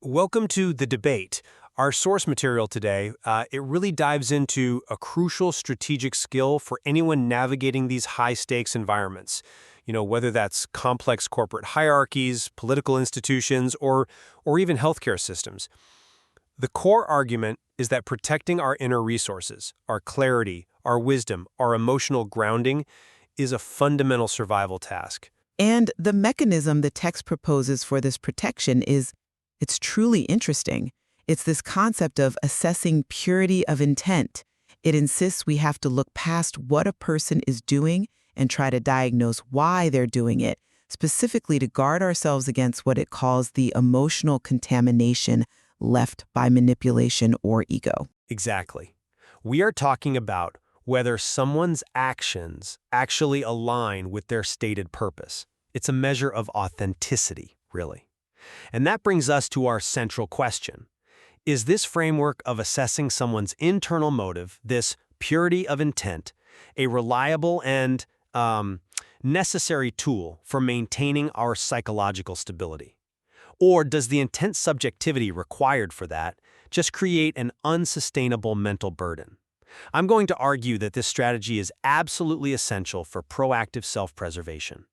Welcome to The Debate. Our source material today, it really dives into a crucial strategic skill for anyone navigating these high-stakes environments. Whether that's complex corporate hierarchies, political institutions, or even healthcare systems. The core argument is that protecting our inner resources, our clarity, our wisdom, our emotional grounding, is a fundamental survival task. And the mechanism the text proposes for this protection it's truly interesting. It's this concept of assessing purity of intent. It insists we have to look past what a person is doing and try to diagnose why they're doing it, specifically to guard ourselves against what it calls the emotional contamination left by manipulation or ego. Exactly. We are talking about whether someone's actions actually align with their stated purpose. It's a measure of authenticity, really. And that brings us to our central question. Is this framework of assessing someone's internal motive, this purity of intent, a reliable and necessary tool for maintaining our psychological stability? Or does the intense subjectivity required for that just create an unsustainable mental burden? I'm going to argue that this strategy is absolutely essential for proactive self-preservation.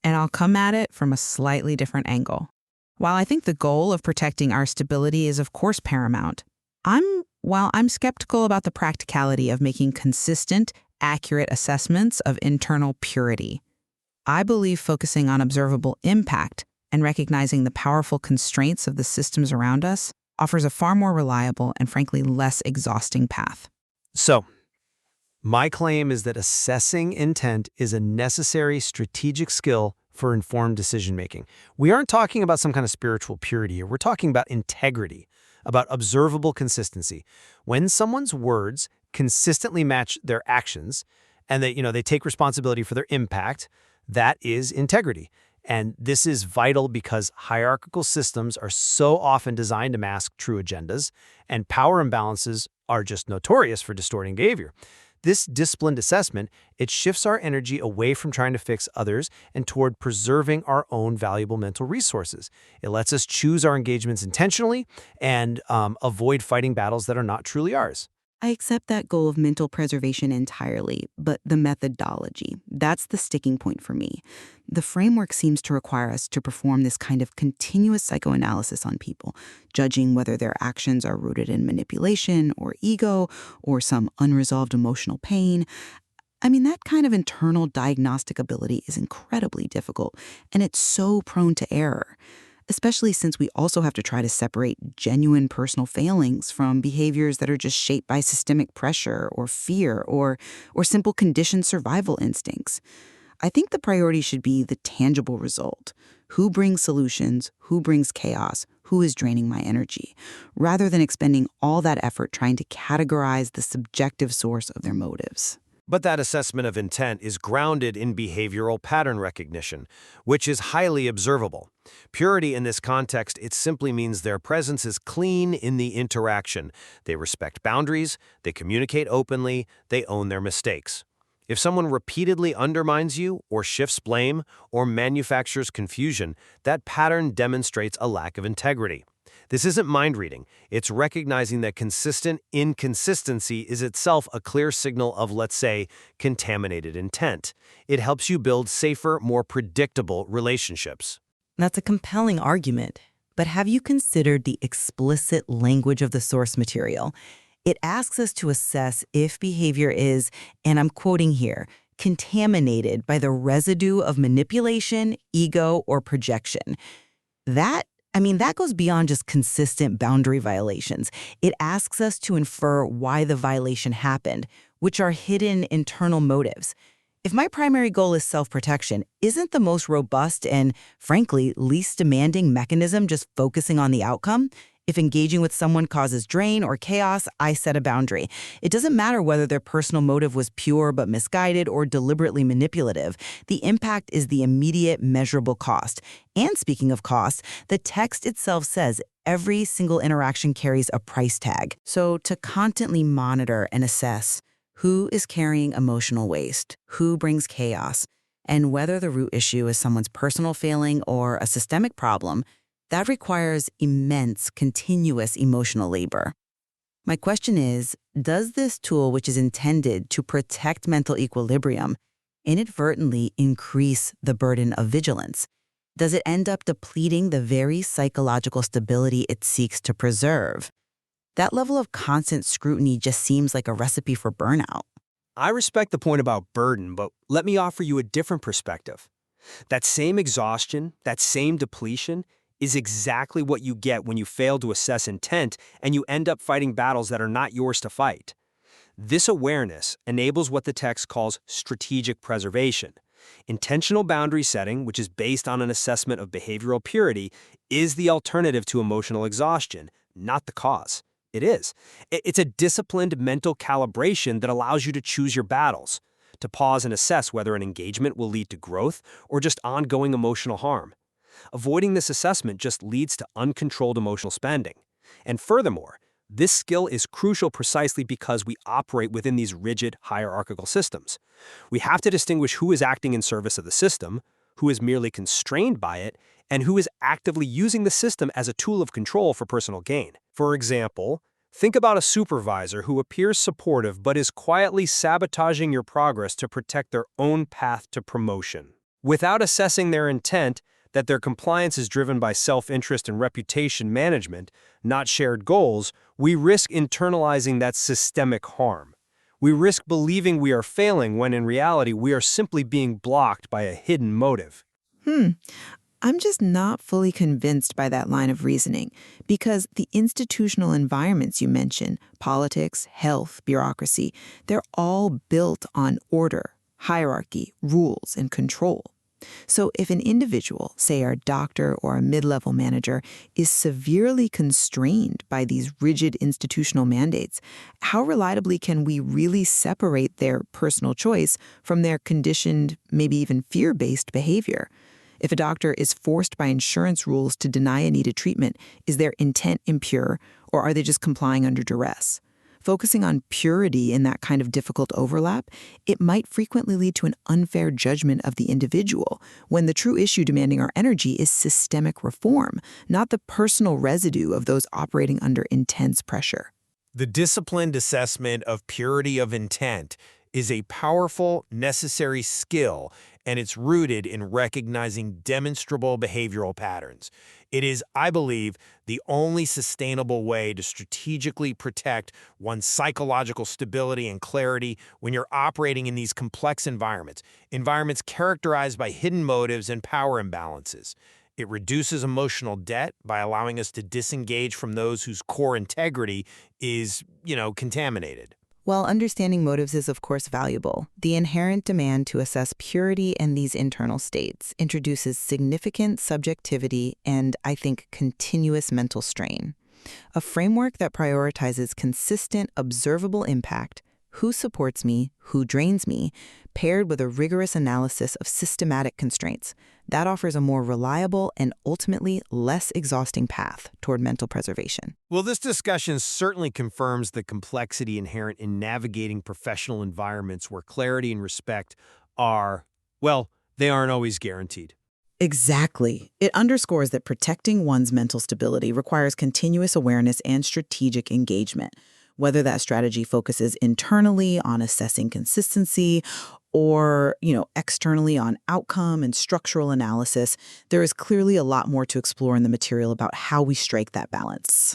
And I'll come at it from a slightly different angle. While I think the goal of protecting our stability is of course paramount, I'm skeptical about the practicality of making consistent, accurate assessments of internal purity. I believe focusing on observable impact and recognizing the powerful constraints of the systems around us offers a far more reliable and frankly less exhausting path. So, my claim is that assessing intent is a necessary strategic skill for informed decision-making. We aren't talking about some kind of spiritual purity here. We're talking about integrity, about observable consistency. When someone's words consistently match their actions and they take responsibility for their impact, that is integrity. And this is vital because hierarchical systems are so often designed to mask true agendas, and power imbalances are just notorious for distorting behavior. This disciplined assessment, it shifts our energy away from trying to fix others and toward preserving our own valuable mental resources. It lets us choose our engagements intentionally and avoid fighting battles that are not truly ours. I accept that goal of mental preservation entirely, but the methodology, that's the sticking point for me. The framework seems to require us to perform this kind of continuous psychoanalysis on people, judging whether their actions are rooted in manipulation or ego or some unresolved emotional pain. That kind of internal diagnostic ability is incredibly difficult, and it's so prone to error, especially since we also have to try to separate genuine personal failings from behaviors that are just shaped by systemic pressure or fear or simple conditioned survival instincts. I think the priority should be the tangible result. Who brings solutions? Who brings chaos? Who is draining my energy? Rather than expending all that effort trying to categorize the subjective source of their motives. But that assessment of intent is grounded in behavioral pattern recognition, which is highly observable. Purity in this context, it simply means their presence is clean in the interaction. They respect boundaries, they communicate openly, they own their mistakes. If someone repeatedly undermines you, or shifts blame, or manufactures confusion, that pattern demonstrates a lack of integrity. This isn't mind reading. It's recognizing that consistent inconsistency is itself a clear signal of, let's say, contaminated intent. It helps you build safer, more predictable relationships. That's a compelling argument. But have you considered the explicit language of the source material? It asks us to assess if behavior is, and I'm quoting here, contaminated by the residue of manipulation, ego, or projection. That goes beyond just consistent boundary violations. It asks us to infer why the violation happened, which are hidden internal motives. If my primary goal is self-protection, isn't the most robust and, frankly, least demanding mechanism just focusing on the outcome? If engaging with someone causes drain or chaos, I set a boundary. It doesn't matter whether their personal motive was pure but misguided or deliberately manipulative. The impact is the immediate measurable cost. And speaking of costs, the text itself says every single interaction carries a price tag. So to constantly monitor and assess who is carrying emotional waste, who brings chaos, and whether the root issue is someone's personal failing or a systemic problem, That requires immense, continuous emotional labor. My question is, does this tool, which is intended to protect mental equilibrium, inadvertently increase the burden of vigilance? Does it end up depleting the very psychological stability it seeks to preserve? That level of constant scrutiny just seems like a recipe for burnout. I respect the point about burden, but let me offer you a different perspective. That same exhaustion, that same depletion, is exactly what you get when you fail to assess intent and you end up fighting battles that are not yours to fight. This awareness enables what the text calls strategic preservation. Intentional boundary setting, which is based on an assessment of behavioral purity, is the alternative to emotional exhaustion, not the cause. It is. It's a disciplined mental calibration that allows you to choose your battles, to pause and assess whether an engagement will lead to growth or just ongoing emotional harm. Avoiding this assessment just leads to uncontrolled emotional spending. And furthermore, this skill is crucial precisely because we operate within these rigid, hierarchical systems. We have to distinguish who is acting in service of the system, who is merely constrained by it, and who is actively using the system as a tool of control for personal gain. For example, think about a supervisor who appears supportive but is quietly sabotaging your progress to protect their own path to promotion. Without assessing their intent, that their compliance is driven by self-interest and reputation management, not shared goals, we risk internalizing that systemic harm. We risk believing we are failing when in reality we are simply being blocked by a hidden motive. I'm just not fully convinced by that line of reasoning because the institutional environments you mention, politics, health, bureaucracy, they're all built on order, hierarchy, rules, and control. So if an individual, say our doctor or a mid-level manager, is severely constrained by these rigid institutional mandates, how reliably can we really separate their personal choice from their conditioned, maybe even fear-based behavior? If a doctor is forced by insurance rules to deny a needed treatment, is their intent impure, or are they just complying under duress? Focusing on purity in that kind of difficult overlap, it might frequently lead to an unfair judgment of the individual, when the true issue demanding our energy is systemic reform, not the personal residue of those operating under intense pressure. The disciplined assessment of purity of intent is a powerful, necessary skill, and it's rooted in recognizing demonstrable behavioral patterns. It is, I believe, the only sustainable way to strategically protect one's psychological stability and clarity when you're operating in these complex environments characterized by hidden motives and power imbalances. It reduces emotional debt by allowing us to disengage from those whose core integrity is, contaminated. While understanding motives is of course valuable, the inherent demand to assess purity in these internal states introduces significant subjectivity and, I think, continuous mental strain. A framework that prioritizes consistent, observable impact, who supports me, who drains me, paired with a rigorous analysis of systematic constraints, that offers a more reliable and ultimately less exhausting path toward mental preservation. Well, this discussion certainly confirms the complexity inherent in navigating professional environments where clarity and respect are, well, they aren't always guaranteed. Exactly. It underscores that protecting one's mental stability requires continuous awareness and strategic engagement. Whether that strategy focuses internally on assessing consistency or, externally on outcome and structural analysis, there is clearly a lot more to explore in the material about how we strike that balance.